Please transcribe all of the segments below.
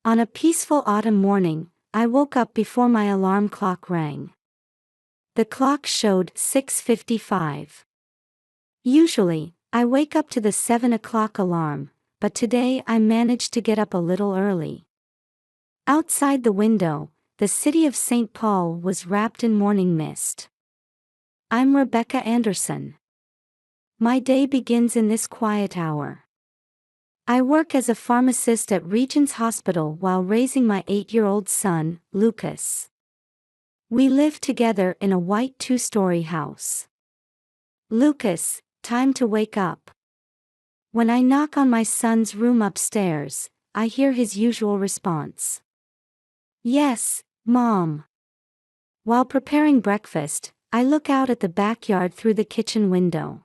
On a peaceful autumn morning, I woke up before my alarm clock rang. The clock showed 6:55. Usually, I wake up to the 7 o'clock alarm, but today I managed to get up a little early. Outside the window, the city of St. Paul was wrapped in morning mist. I'm Rebecca Anderson. My day begins in this quiet hour. I work as a pharmacist at Regent's Hospital while raising my 8-year-old son, Lucas. We live together in a white 2-story house. Lucas, time to wake up. When I knock on my son's room upstairs, I hear his usual response. Yes, Mom. While preparing breakfast, I look out at the backyard through the kitchen window.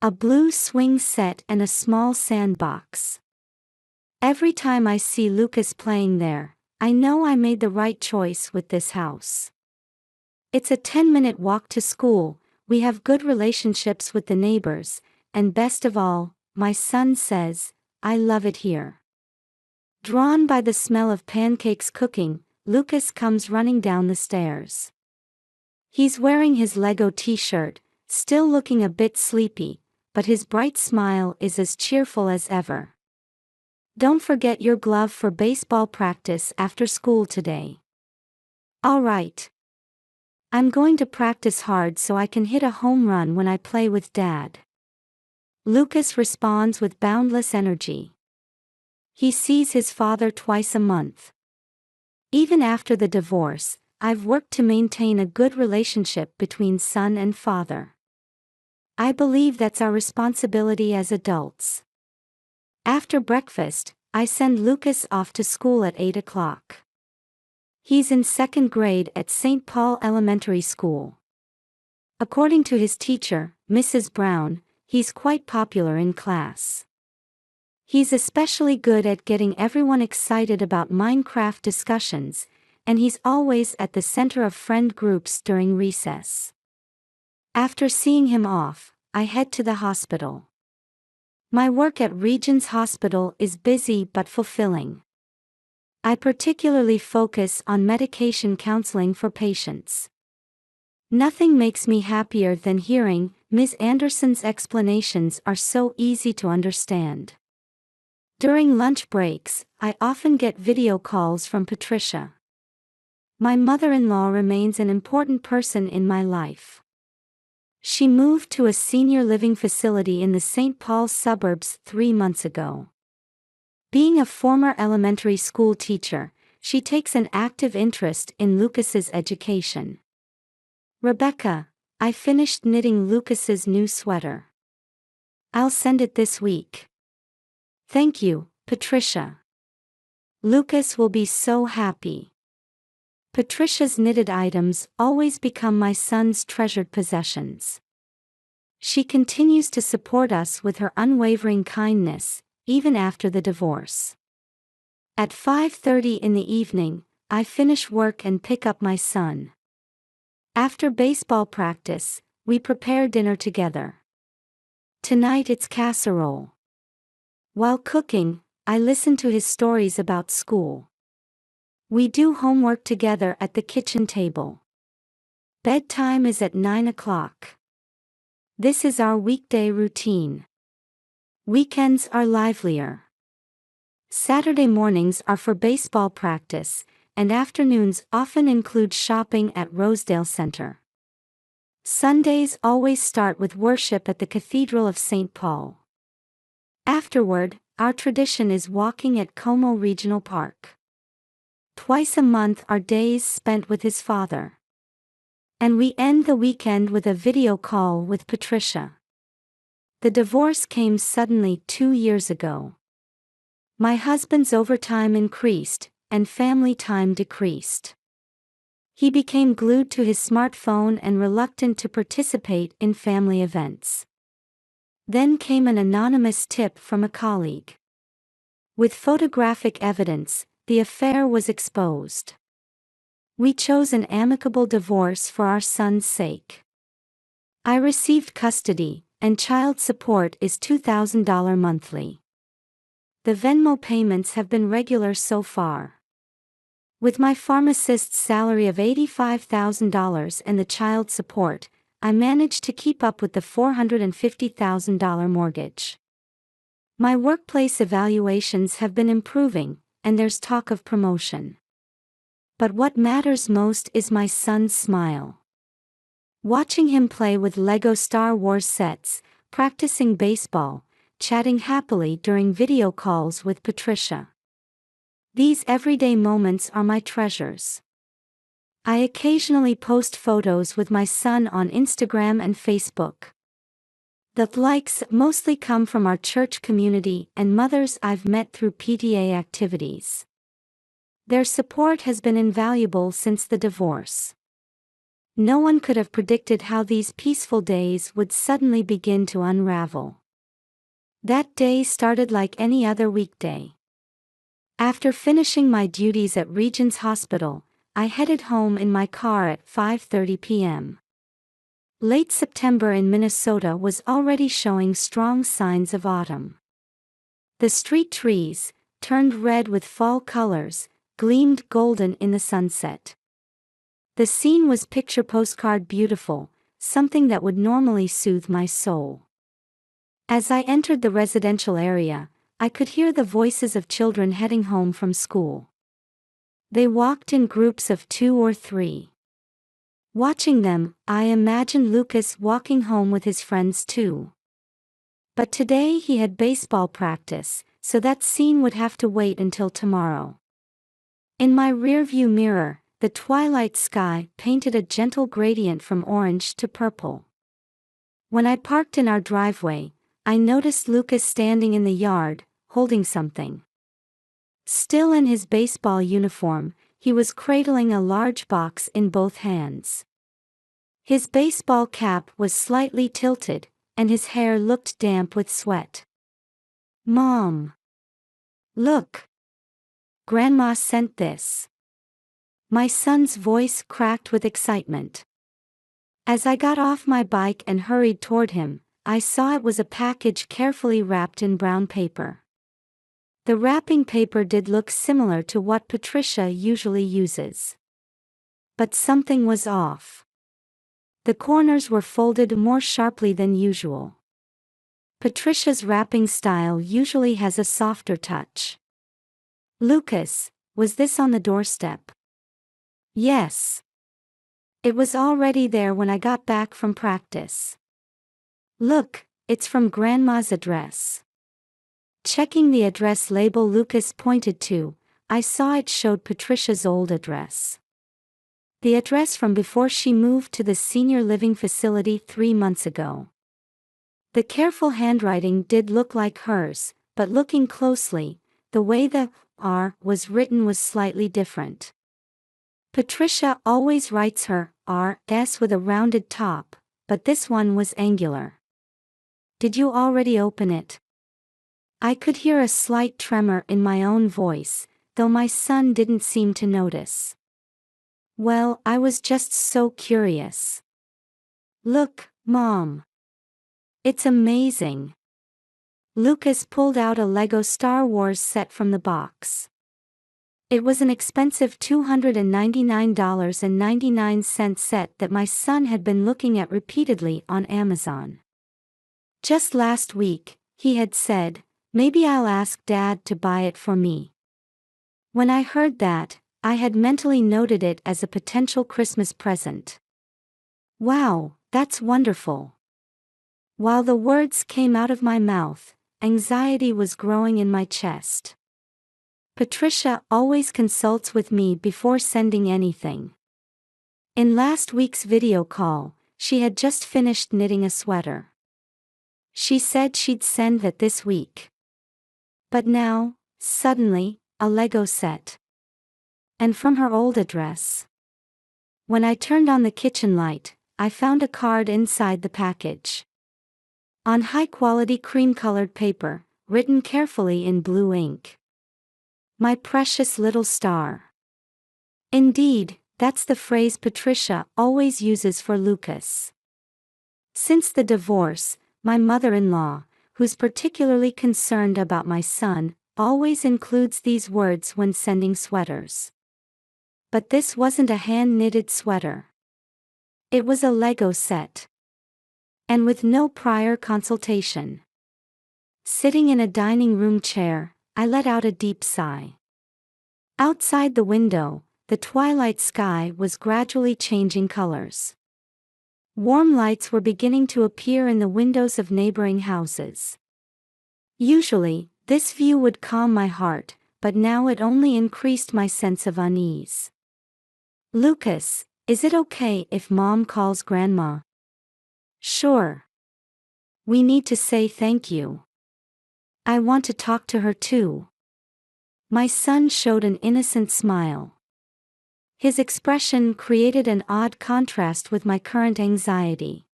A blue swing set and a small sandbox. Every time I see Lucas playing there, I know I made the right choice with this house. It's a 10-minute walk to school, we have good relationships with the neighbors, and best of all, my son says, I love it here. Drawn by the smell of pancakes cooking, Lucas comes running down the stairs. He's wearing his Lego t-shirt, still looking a bit sleepy, but his bright smile is as cheerful as ever. Don't forget your glove for baseball practice after school today. All right. I'm going to practice hard so I can hit a home run when I play with Dad. Lucas responds with boundless energy. He sees his father twice a month. Even after the divorce, I've worked to maintain a good relationship between son and father. I believe that's our responsibility as adults. After breakfast, I send Lucas off to school at 8 o'clock. He's in 2nd grade at St. Paul Elementary School. According to his teacher, Mrs. Brown, he's quite popular in class. He's especially good at getting everyone excited about Minecraft discussions, and he's always at the center of friend groups during recess. After seeing him off, I head to the hospital. My work at Regent's Hospital is busy but fulfilling. I particularly focus on medication counseling for patients. Nothing makes me happier than hearing Ms. Anderson's explanations are so easy to understand. During lunch breaks, I often get video calls from Patricia. My mother-in-law remains an important person in my life. She moved to a senior living facility in the St. Paul suburbs 3 months ago. Being a former elementary school teacher, she takes an active interest in Lucas's education. Rebecca, I finished knitting Lucas's new sweater. I'll send it this week. Thank you, Patricia. Lucas will be so happy. Patricia's knitted items always become my son's treasured possessions. She continues to support us with her unwavering kindness, even after the divorce. At 5:30 in the evening, I finish work and pick up my son. After baseball practice, we prepare dinner together. Tonight it's casserole. While cooking, I listen to his stories about school. We do homework together at the kitchen table. Bedtime is at 9 o'clock. This is our weekday routine. Weekends are livelier. Saturday mornings are for baseball practice, and afternoons often include shopping at Rosedale Center. Sundays always start with worship at the Cathedral of St. Paul. Afterward, our tradition is walking at Como Regional Park. Twice a month are days spent with his father. And we end the weekend with a video call with Patricia. The divorce came suddenly 2 years ago. My husband's overtime increased, and family time decreased. He became glued to his smartphone and reluctant to participate in family events. Then came an anonymous tip from a colleague. With photographic evidence, the affair was exposed. We chose an amicable divorce for our son's sake. I received custody, and child support is $2,000 monthly. the Venmo payments have been regular so far. With my pharmacist's salary of $85,000 and the child support, I managed to keep up with the $450,000 mortgage. My workplace evaluations have been improving, and there's talk of promotion. But what matters most is my son's smile. Watching him play with Lego Star Wars sets, practicing baseball, chatting happily during video calls with Patricia. These everyday moments are my treasures. I occasionally post photos with my son on Instagram and Facebook. The likes mostly come from our church community and mothers I've met through PTA activities. Their support has been invaluable since the divorce. No one could have predicted how these peaceful days would suddenly begin to unravel. That day started like any other weekday. After finishing my duties at Regents Hospital, I headed home in my car at 5:30 p.m. Late September in Minnesota was already showing strong signs of autumn. The street trees, turned red with fall colors, gleamed golden in the sunset. The scene was picture postcard beautiful, something that would normally soothe my soul. As I entered the residential area, I could hear the voices of children heading home from school. They walked in groups of 2 or 3. Watching them, I imagined Lucas walking home with his friends too. But today he had baseball practice, so that scene would have to wait until tomorrow. In my rearview mirror, the twilight sky painted a gentle gradient from orange to purple. When I parked in our driveway, I noticed Lucas standing in the yard, holding something. Still in his baseball uniform, he was cradling a large box in both hands. His baseball cap was slightly tilted, and his hair looked damp with sweat. "Mom! Look! Grandma sent this." My son's voice cracked with excitement. As I got off my bike and hurried toward him, I saw it was a package carefully wrapped in brown paper. The wrapping paper did look similar to what Patricia usually uses. But something was off. The corners were folded more sharply than usual. Patricia's wrapping style usually has a softer touch. "Lucas, was this on the doorstep?" "Yes. It was already there when I got back from practice." "Look, it's from Grandma's address." Checking the address label Lucas pointed to, I saw it showed Patricia's old address. The address from before she moved to the senior living facility 3 months ago. The careful handwriting did look like hers, but looking closely, the way the R was written was slightly different. Patricia always writes her R.S. with a rounded top, but this one was angular. "Did you already open it?" I could hear a slight tremor in my own voice, though my son didn't seem to notice. "Well, I was just so curious." "Look, Mom. It's amazing." Lucas pulled out a Lego Star Wars set from the box. It was an expensive $299.99 set that my son had been looking at repeatedly on Amazon. Just last week, he had said, "Maybe I'll ask Dad to buy it for me." When I heard that, I had mentally noted it as a potential Christmas present. "Wow, that's wonderful." While the words came out of my mouth, anxiety was growing in my chest. Patricia always consults with me before sending anything. In last week's video call, she had just finished knitting a sweater. She said she'd send that this week. But now, suddenly, a Lego set. And from her old address. When I turned on the kitchen light, I found a card inside the package. On high-quality cream-colored paper, written carefully in blue ink. "My precious little star." Indeed, that's the phrase Patricia always uses for Lucas. Since the divorce, my mother-in-law, who's particularly concerned about my son, always includes these words when sending sweaters. But this wasn't a hand-knitted sweater. It was a Lego set. And with no prior consultation. Sitting in a dining room chair, I let out a deep sigh. Outside the window, the twilight sky was gradually changing colors. Warm lights were beginning to appear in the windows of neighboring houses. Usually, this view would calm my heart, but now it only increased my sense of unease. "Lucas, is it okay if Mom calls Grandma?" "Sure. We need to say thank you. I want to talk to her too." My son showed an innocent smile. His expression created an odd contrast with my current anxiety.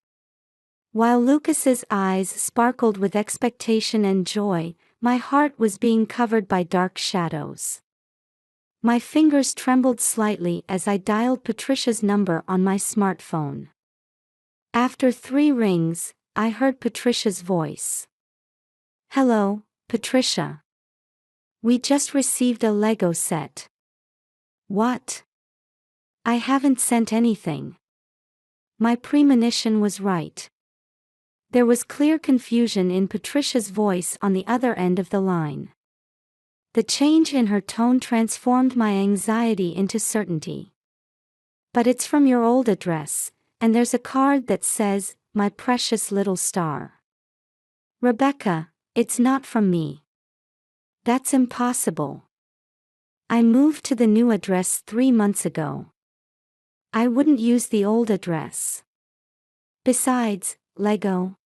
While Lucas's eyes sparkled with expectation and joy, my heart was being covered by dark shadows. My fingers trembled slightly as I dialed Patricia's number on my smartphone. After 3 rings, I heard Patricia's voice. "Hello, Patricia. We just received a Lego set." "What?" "I haven't sent anything." My premonition was right. There was clear confusion in Patricia's voice on the other end of the line. The change in her tone transformed my anxiety into certainty. "But it's from your old address, and there's a card that says, 'My precious little star.'" "Rebecca, it's not from me." "That's impossible. I moved to the new address 3 months ago. I wouldn't use the old address. Besides, Lego.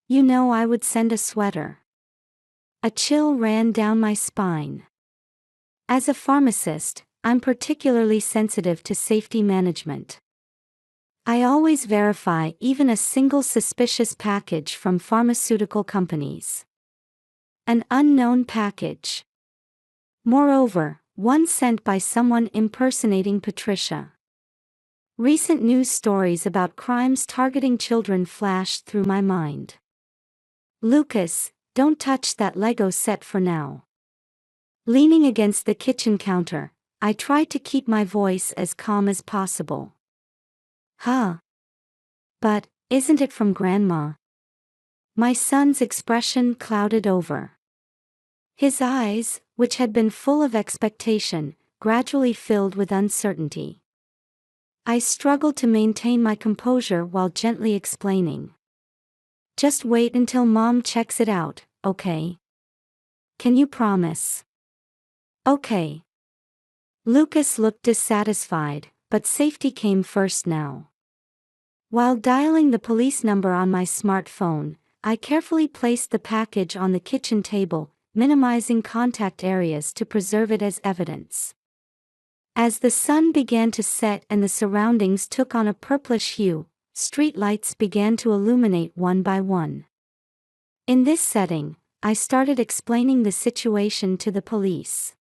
You know I would send a sweater." A chill ran down my spine. As a pharmacist, I'm particularly sensitive to safety management. I always verify even a single suspicious package from pharmaceutical companies. An unknown package. Moreover, one sent by someone impersonating Patricia. Recent news stories about crimes targeting children flashed through my mind. "Lucas, don't touch that Lego set for now." Leaning against the kitchen counter, I tried to keep my voice as calm as possible. "Huh? But, isn't it from Grandma?" My son's expression clouded over. His eyes, which had been full of expectation, gradually filled with uncertainty. I struggled to maintain my composure while gently explaining. "Just wait until Mom checks it out, okay? Can you promise?" "Okay." Lucas looked dissatisfied, but safety came first now. While dialing the police number on my smartphone, I carefully placed the package on the kitchen table, minimizing contact areas to preserve it as evidence. As the sun began to set and the surroundings took on a purplish hue, street lights began to illuminate one by one. In this setting, I started explaining the situation to the police.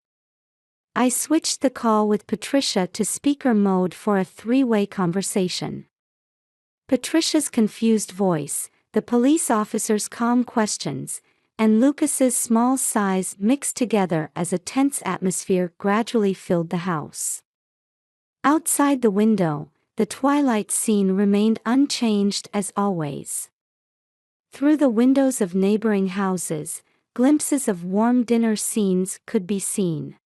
I switched the call with Patricia to speaker mode for a 3-way conversation. Patricia's confused voice, the police officer's calm questions, and Lucas's small sighs mixed together as a tense atmosphere gradually filled the house. Outside the window, the twilight scene remained unchanged as always. Through the windows of neighboring houses, glimpses of warm dinner scenes could be seen.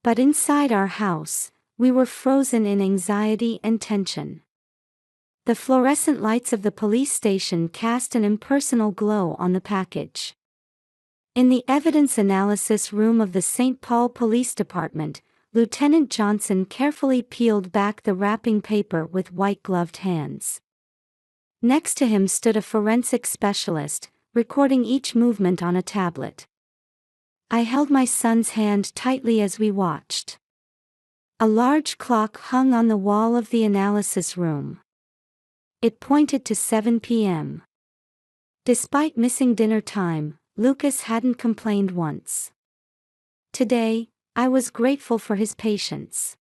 But inside our house, we were frozen in anxiety and tension. The fluorescent lights of the police station cast an impersonal glow on the package. In the evidence analysis room of the St. Paul Police Department, Lieutenant Johnson carefully peeled back the wrapping paper with white-gloved hands. Next to him stood a forensic specialist, recording each movement on a tablet. I held my son's hand tightly as we watched. A large clock hung on the wall of the analysis room. It pointed to 7 p.m. Despite missing dinner time, Lucas hadn't complained once. Today, I was grateful for his patience.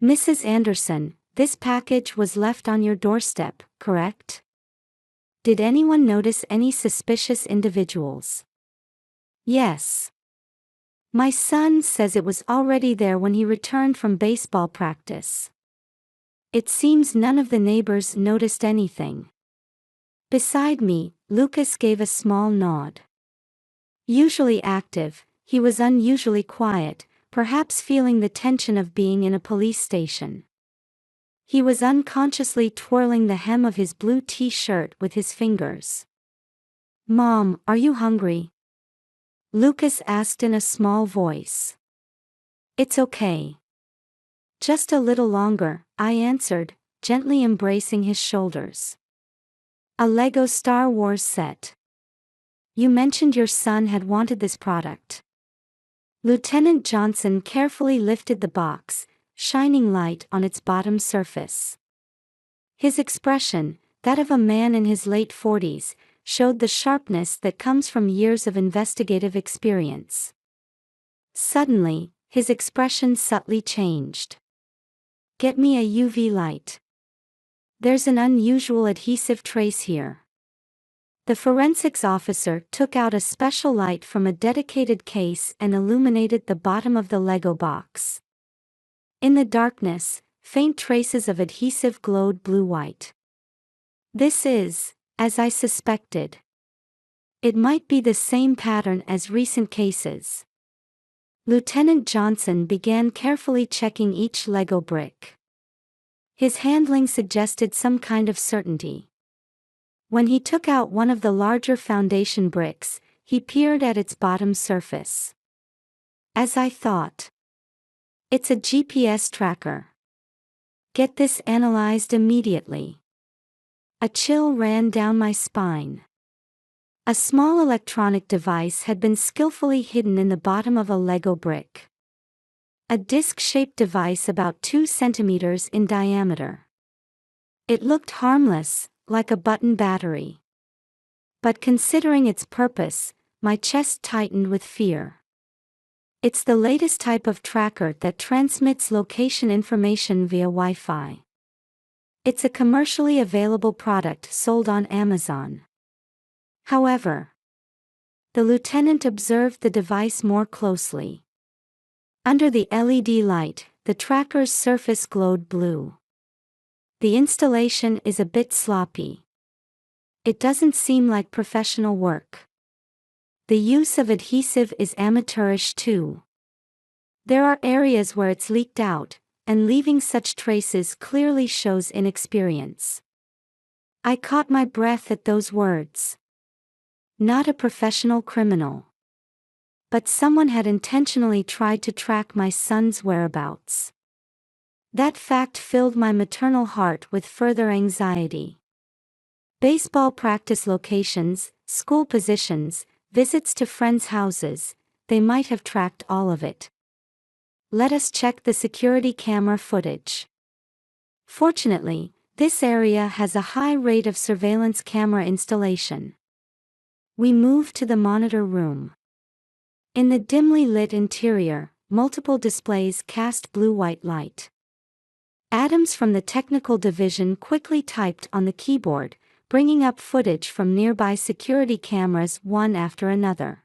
"Mrs. Anderson, this package was left on your doorstep, correct? Did anyone notice any suspicious individuals?" Yes. My son says it was already there when he returned from baseball practice. It seems none of the neighbors noticed anything. Beside me, Lucas gave a small nod. Usually active, he was unusually quiet, perhaps feeling the tension of being in a police station. He was unconsciously twirling the hem of his blue t-shirt with his fingers. "Mom, are you hungry?" Lucas asked in a small voice. "It's okay. Just a little longer," I answered, gently embracing his shoulders. "A Lego Star Wars set. You mentioned your son had wanted this product." Lieutenant Johnson carefully lifted the box, shining light on its bottom surface. His expression, that of a man in his late 40s, showed the sharpness that comes from years of investigative experience. Suddenly, his expression subtly changed. "Get me a UV light. There's an unusual adhesive trace here." The forensics officer took out a special light from a dedicated case and illuminated the bottom of the Lego box. In the darkness, faint traces of adhesive glowed blue-white. "This is, as I suspected. It might be the same pattern as recent cases." Lieutenant Johnson began carefully checking each Lego brick. His handling suggested some kind of certainty. When he took out one of the larger foundation bricks, he peered at its bottom surface. "As I thought. It's a GPS tracker. Get this analyzed immediately." A chill ran down my spine. A small electronic device had been skillfully hidden in the bottom of a Lego brick. A disc-shaped device about 2 centimeters in diameter. It looked harmless, like a button battery. But considering its purpose, my chest tightened with fear. It's the latest type of tracker that transmits location information via Wi-Fi. It's a commercially available product sold on Amazon. However, the lieutenant observed the device more closely. Under the LED light, the tracker's surface glowed blue. The installation is a bit sloppy. It doesn't seem like professional work. The use of adhesive is amateurish too. There are areas where it's leaked out, and leaving such traces clearly shows inexperience. I caught my breath at those words. Not a professional criminal. But someone had intentionally tried to track my son's whereabouts. That fact filled my maternal heart with further anxiety. Baseball practice locations, school positions, visits to friends' houses, they might have tracked all of it. Let us check the security camera footage. Fortunately, this area has a high rate of surveillance camera installation. We moved to the monitor room. In the dimly lit interior, multiple displays cast blue-white light. Adams from the technical division quickly typed on the keyboard, bringing up footage from nearby security cameras one after another.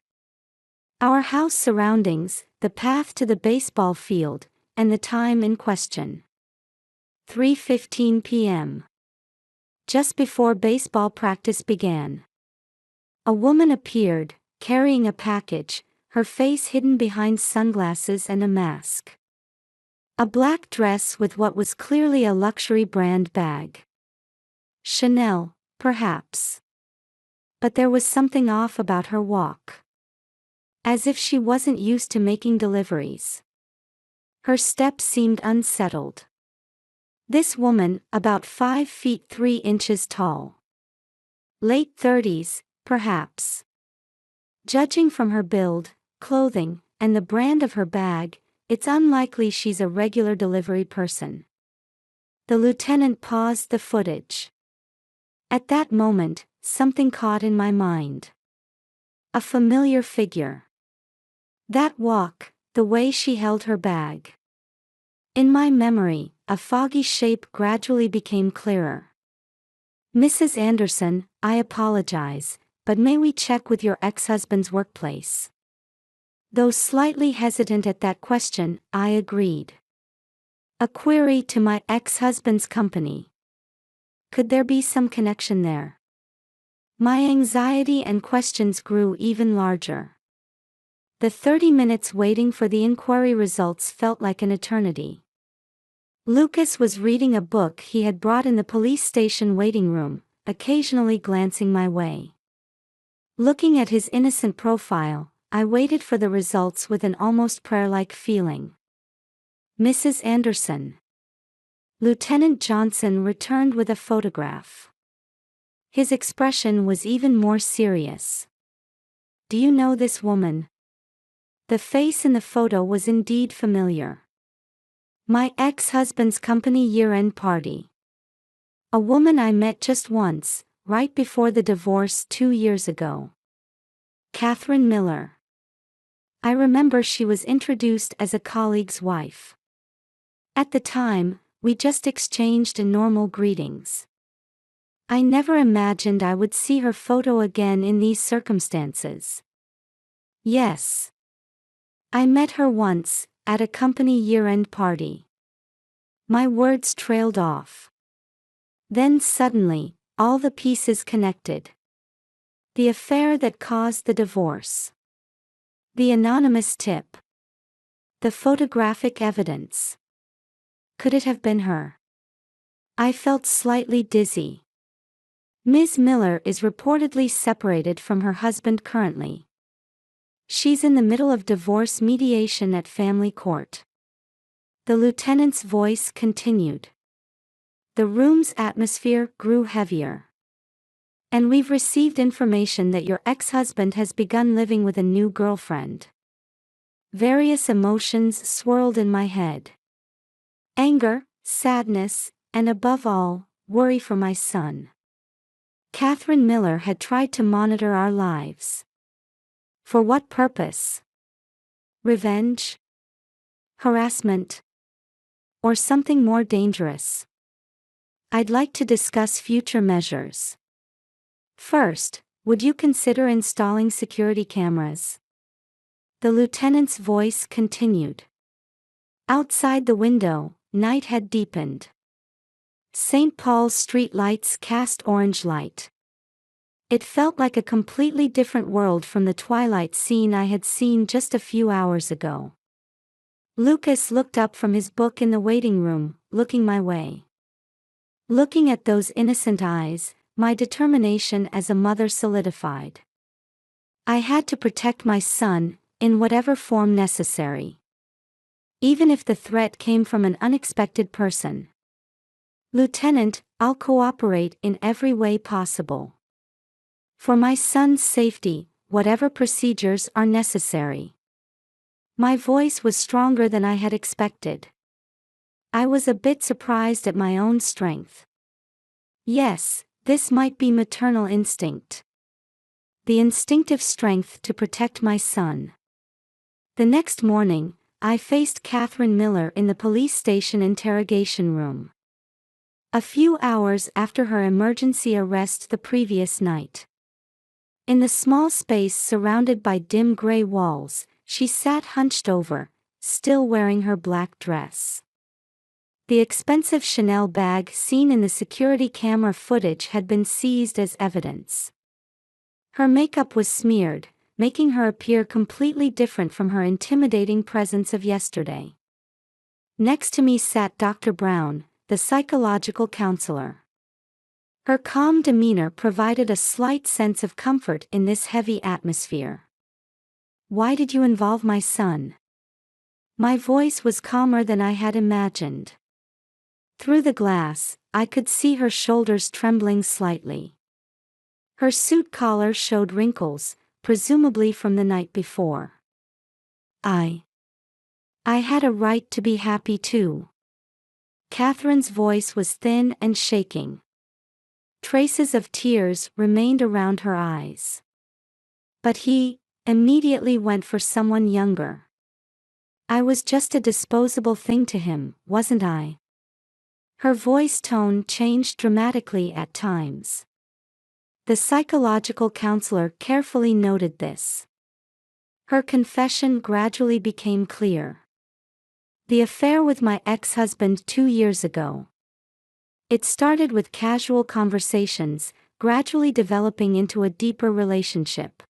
Our house surroundings, the path to the baseball field, and the time in question. 3:15 p.m. Just before baseball practice began. A woman appeared, carrying a package, her face hidden behind sunglasses and a mask. A black dress with what was clearly a luxury brand bag. Chanel, perhaps. But there was something off about her walk. As if she wasn't used to making deliveries. Her step seemed unsettled. This woman, about 5 feet 3 inches tall. Late 30s, perhaps. Judging from her build, clothing, and the brand of her bag, it's unlikely she's a regular delivery person. The lieutenant paused the footage. At that moment, something caught in my mind. A familiar figure. That walk, the way she held her bag. In my memory, a foggy shape gradually became clearer. "Mrs. Anderson, I apologize, but may we check with your ex-husband's workplace?" Though slightly hesitant at that question, I agreed. A query to my ex-husband's company. Could there be some connection there? My anxiety and questions grew even larger. The 30 minutes waiting for the inquiry results felt like an eternity. Lucas was reading a book he had brought in the police station waiting room, occasionally glancing my way. Looking at his innocent profile, I waited for the results with an almost prayer-like feeling. Mrs. Anderson. Lieutenant Johnson returned with a photograph. His expression was even more serious. Do you know this woman? The face in the photo was indeed familiar. My ex-husband's company year-end party. A woman I met just once, right before the divorce 2 years ago. Catherine Miller. I remember she was introduced as a colleague's wife. At the time, we just exchanged normal greetings. I never imagined I would see her photo again in these circumstances. Yes. I met her once, at a company year-end party. My words trailed off. Then suddenly, all the pieces connected. The affair that caused the divorce. The anonymous tip. The photographic evidence. Could it have been her? I felt slightly dizzy. Ms. Miller is reportedly separated from her husband currently. She's in the middle of divorce mediation at family court. The lieutenant's voice continued. The room's atmosphere grew heavier. And we've received information that your ex-husband has begun living with a new girlfriend. Various emotions swirled in my head. Anger, sadness, and above all, worry for my son. Catherine Miller had tried to monitor our lives. For what purpose? Revenge? Harassment? Or something more dangerous? I'd like to discuss future measures. First, would you consider installing security cameras? The lieutenant's voice continued. Outside the window, night had deepened. St. Paul's street lights cast orange light. It felt like a completely different world from the twilight scene I had seen just a few hours ago. Lucas looked up from his book in the waiting room, looking my way. Looking at those innocent eyes, my determination as a mother solidified. I had to protect my son, in whatever form necessary. Even if the threat came from an unexpected person. Lieutenant, I'll cooperate in every way possible. For my son's safety, whatever procedures are necessary. My voice was stronger than I had expected. I was a bit surprised at my own strength. Yes, this might be maternal instinct. The instinctive strength to protect my son. The next morning, I faced Catherine Miller in the police station interrogation room. A few hours after her emergency arrest the previous night. In the small space surrounded by dim gray walls, she sat hunched over, still wearing her black dress. The expensive Chanel bag seen in the security camera footage had been seized as evidence. Her makeup was smeared, making her appear completely different from her intimidating presence of yesterday. Next to me sat Dr. Brown, the psychological counselor. Her calm demeanor provided a slight sense of comfort in this heavy atmosphere. Why did you involve my son? My voice was calmer than I had imagined. Through the glass, I could see her shoulders trembling slightly. Her suit collar showed wrinkles, presumably from the night before. I had a right to be happy too. Catherine's voice was thin and shaking. Traces of tears remained around her eyes. But he immediately went for someone younger. I was just a disposable thing to him, wasn't I? Her voice tone changed dramatically at times. The psychological counselor carefully noted this. Her confession gradually became clear. The affair with my ex-husband 2 years ago. It started with casual conversations, gradually developing into a deeper relationship.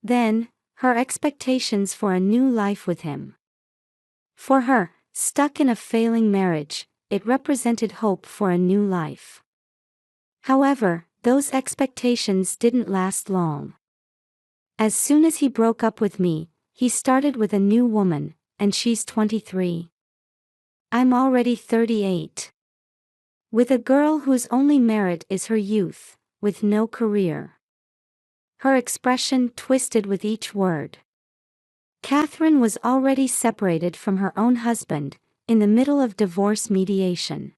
Then, her expectations for a new life with him. For her, stuck in a failing marriage, it represented hope for a new life. However, those expectations didn't last long. As soon as he broke up with me, he started with a new woman, and she's 23. I'm already 38. With a girl whose only merit is her youth, with no career. Her expression twisted with each word. Catherine was already separated from her own husband, in the middle of divorce mediation.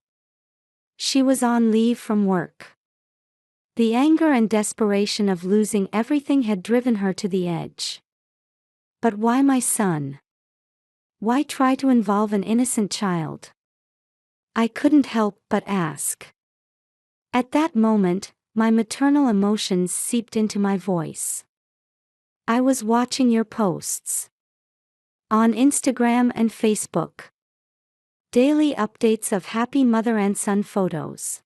She was on leave from work. The anger and desperation of losing everything had driven her to the edge. But why my son? Why try to involve an innocent child? I couldn't help but ask. At that moment, my maternal emotions seeped into my voice. I was watching your posts. On Instagram and Facebook. Daily updates of happy mother and son photos.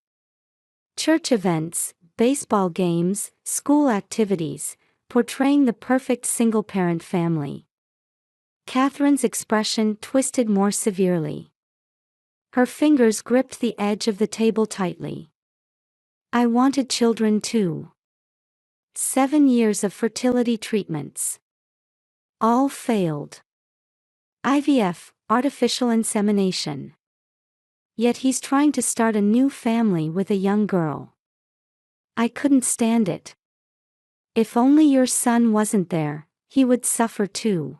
Church events, baseball games, school activities, portraying the perfect single-parent family. Catherine's expression twisted more severely. Her fingers gripped the edge of the table tightly. I wanted children too. 7 years of fertility treatments. All failed. IVF, artificial insemination. Yet he's trying to start a new family with a young girl. I couldn't stand it. If only your son wasn't there, he would suffer too.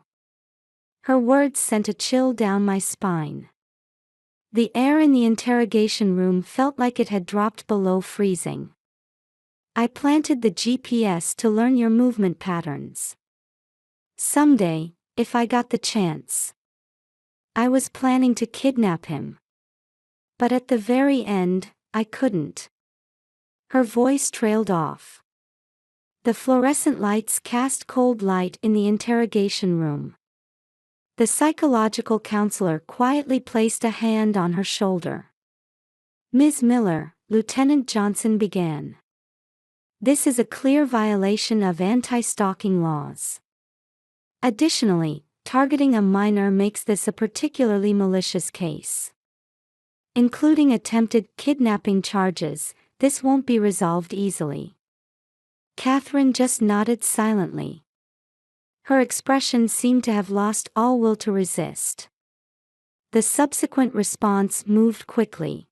Her words sent a chill down my spine. The air in the interrogation room felt like it had dropped below freezing. I planted the GPS to learn your movement patterns. Someday, if I got the chance. I was planning to kidnap him. But at the very end, I couldn't. Her voice trailed off. The fluorescent lights cast cold light in the interrogation room. The psychological counselor quietly placed a hand on her shoulder. Ms. Miller, Lieutenant Johnson began. This is a clear violation of anti-stalking laws. Additionally, targeting a minor makes this a particularly malicious case. Including attempted kidnapping charges, this won't be resolved easily. Catherine just nodded silently. Her expression seemed to have lost all will to resist. The subsequent response moved quickly.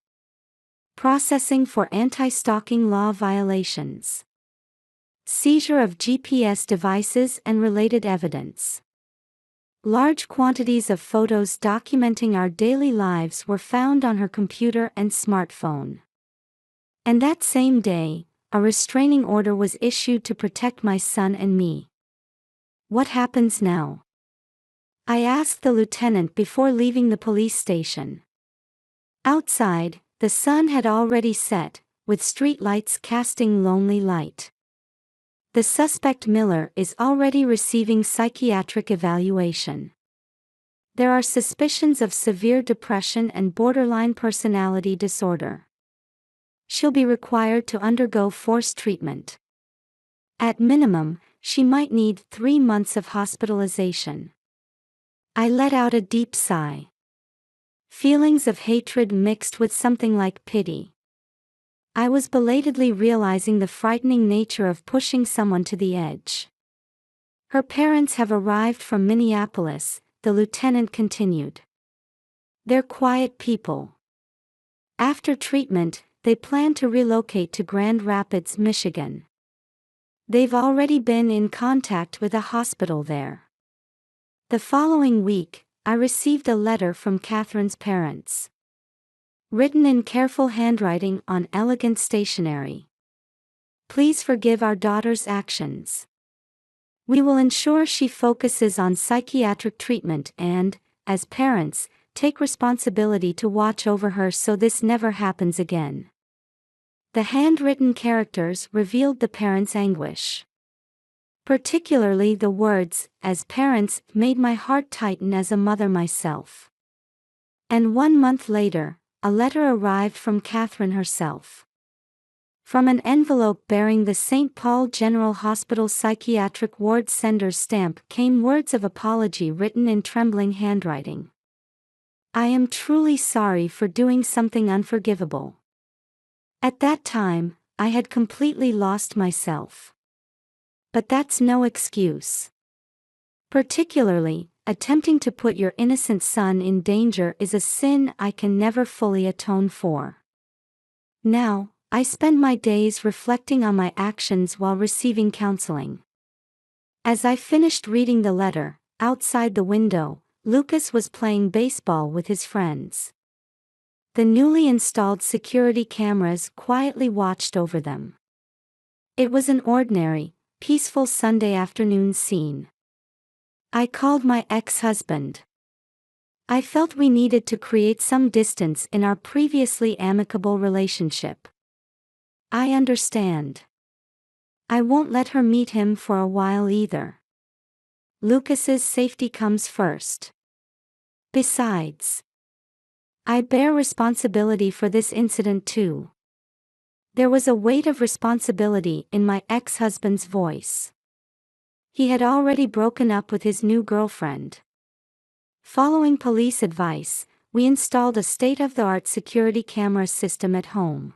Processing for anti-stalking law violations. Seizure of GPS devices and related evidence. Large quantities of photos documenting our daily lives were found on her computer and smartphone. And that same day, a restraining order was issued to protect my son and me. What happens now? I asked the lieutenant before leaving the police station. Outside, the sun had already set, with street lights casting lonely light. The suspect Miller is already receiving psychiatric evaluation. There are suspicions of severe depression and borderline personality disorder. She'll be required to undergo forced treatment. At minimum, she might need 3 months of hospitalization. I let out a deep sigh. Feelings of hatred mixed with something like pity. I was belatedly realizing the frightening nature of pushing someone to the edge. Her parents have arrived from Minneapolis, the lieutenant continued. They're quiet people. After treatment, they plan to relocate to Grand Rapids, Michigan. They've already been in contact with a hospital there. The following week, I received a letter from Catherine's parents. Written in careful handwriting on elegant stationery. Please forgive our daughter's actions. We will ensure she focuses on psychiatric treatment and, as parents, take responsibility to watch over her so this never happens again. The handwritten characters revealed the parents' anguish. Particularly the words, "as parents," made my heart tighten as a mother myself. And 1 month later, a letter arrived from Catherine herself. From an envelope bearing the St. Paul General Hospital Psychiatric Ward sender's stamp came words of apology written in trembling handwriting. "I am truly sorry for doing something unforgivable. At that time, I had completely lost myself. But that's no excuse. Particularly, attempting to put your innocent son in danger is a sin I can never fully atone for. Now, I spend my days reflecting on my actions while receiving counseling." As I finished reading the letter, outside the window, Lucas was playing baseball with his friends. The newly installed security cameras quietly watched over them. It was an ordinary, peaceful Sunday afternoon scene. I called my ex-husband. I felt we needed to create some distance in our previously amicable relationship. "I understand. I won't let her meet him for a while either. Lucas's safety comes first. Besides, I bear responsibility for this incident too." There was a weight of responsibility in my ex-husband's voice. He had already broken up with his new girlfriend. Following police advice, we installed a state-of-the-art security camera system at home.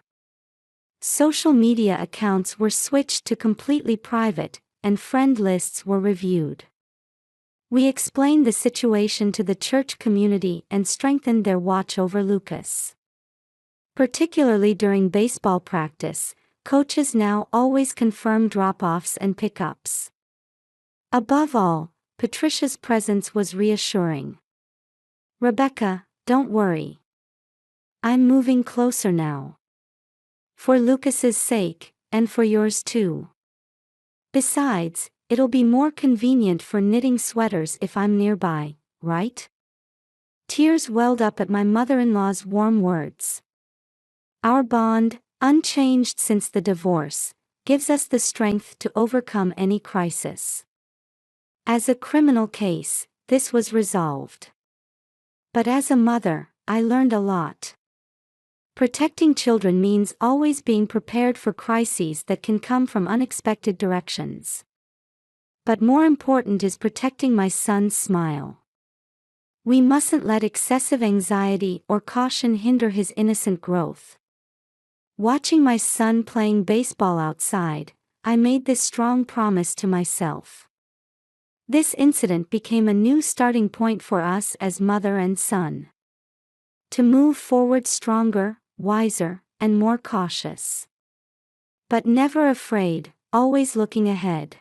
Social media accounts were switched to completely private, and friend lists were reviewed. We explained the situation to the church community and strengthened their watch over Lucas. Particularly during baseball practice, coaches now always confirm drop-offs and pickups. Above all, Patricia's presence was reassuring. "Rebecca, don't worry. I'm moving closer now. For Lucas's sake, and for yours too. Besides, it'll be more convenient for knitting sweaters if I'm nearby, right?" Tears welled up at my mother-in-law's warm words. Our bond, unchanged since the divorce, gives us the strength to overcome any crisis. As a criminal case, this was resolved. But as a mother, I learned a lot. Protecting children means always being prepared for crises that can come from unexpected directions. But more important is protecting my son's smile. We mustn't let excessive anxiety or caution hinder his innocent growth. Watching my son playing baseball outside, I made this strong promise to myself. This incident became a new starting point for us as mother and son. To move forward stronger, wiser, and more cautious. But never afraid, always looking ahead.